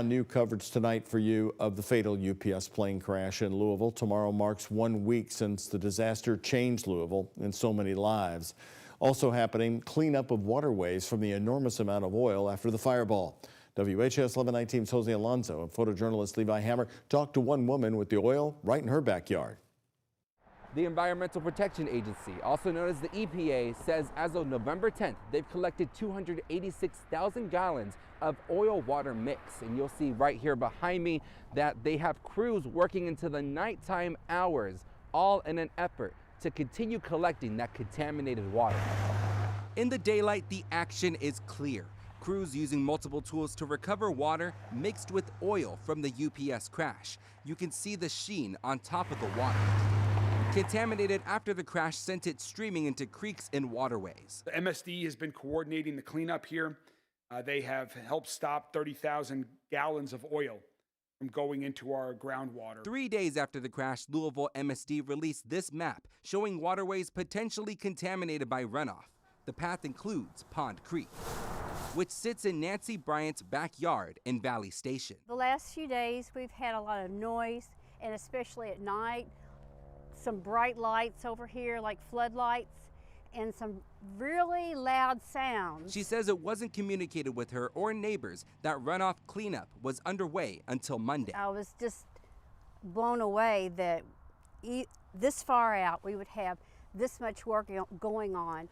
New coverage tonight for you of the fatal UPS plane crash in Louisville. Tomorrow marks 1 week since the disaster changed Louisville and so many lives. Also happening, cleanup of waterways from the enormous amount of oil after the fireball. WHS 1119's Jose Alonso and photojournalist Levi Hammer talked to one woman with the oil right in her backyard. The Environmental Protection Agency, also known as the EPA, says as of November 10th, they've collected 286,000 gallons of oil-water mix. And you'll see right here behind me that they have crews working into the nighttime hours, all in an effort to continue collecting that contaminated water. In the daylight, the action is clear. Crews using multiple tools to recover water mixed with oil from the UPS crash. You can see the sheen on top of the water. Contaminated after the crash sent it streaming into creeks and waterways. The MSD has been coordinating the cleanup here. They have helped stop 30,000 gallons of oil from going into our groundwater. 3 days after the crash, Louisville MSD released this map showing waterways potentially contaminated by runoff. The path includes Pond Creek, which sits in Nancy Bryant's backyard in Valley Station. The last few days we've had a lot of noise, and especially at night, some bright lights over here like floodlights and some really loud sounds. She says it wasn't communicated with her or neighbors that runoff cleanup was underway until Monday. I was just blown away that this far out we would have this much work going on,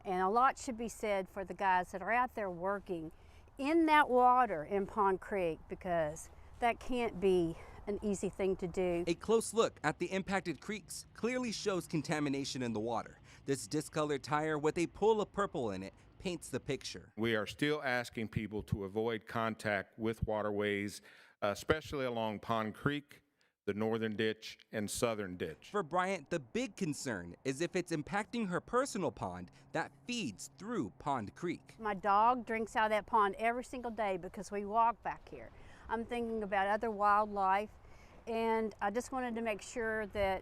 and a lot should be said for the guys that are out there working in that water in Pond Creek, because that can't be an easy thing to do. A close look at the impacted creeks clearly shows contamination in the water. This discolored tire with a pool of purple in it paints the picture. We are still asking people to avoid contact with waterways, especially along Pond Creek, the northern ditch, and southern ditch. For Bryant, the big concern is if it's impacting her personal pond that feeds through Pond Creek. My dog drinks out of that pond every single day because we walk back here. I'm thinking about other wildlife, and I just wanted to make sure that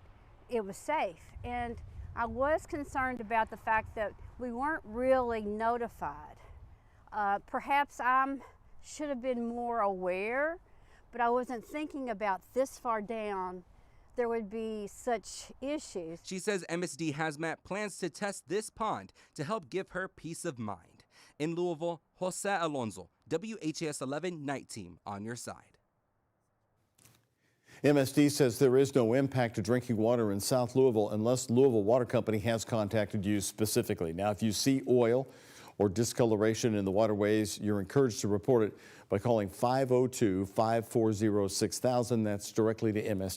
it was safe. And I was concerned about the fact that we weren't really notified. Perhaps I should have been more aware, but I wasn't thinking about this far down there would be such issues. She says MSD Hazmat plans to test this pond to help give her peace of mind. In Louisville, Jose Alonso, WHS 11 Night Team on your side. MSD says there is no impact to drinking water in South Louisville unless Louisville Water Company has contacted you specifically. Now, if you see oil or discoloration in the waterways, you're encouraged to report it by calling 502-540-6000. That's directly to MSD.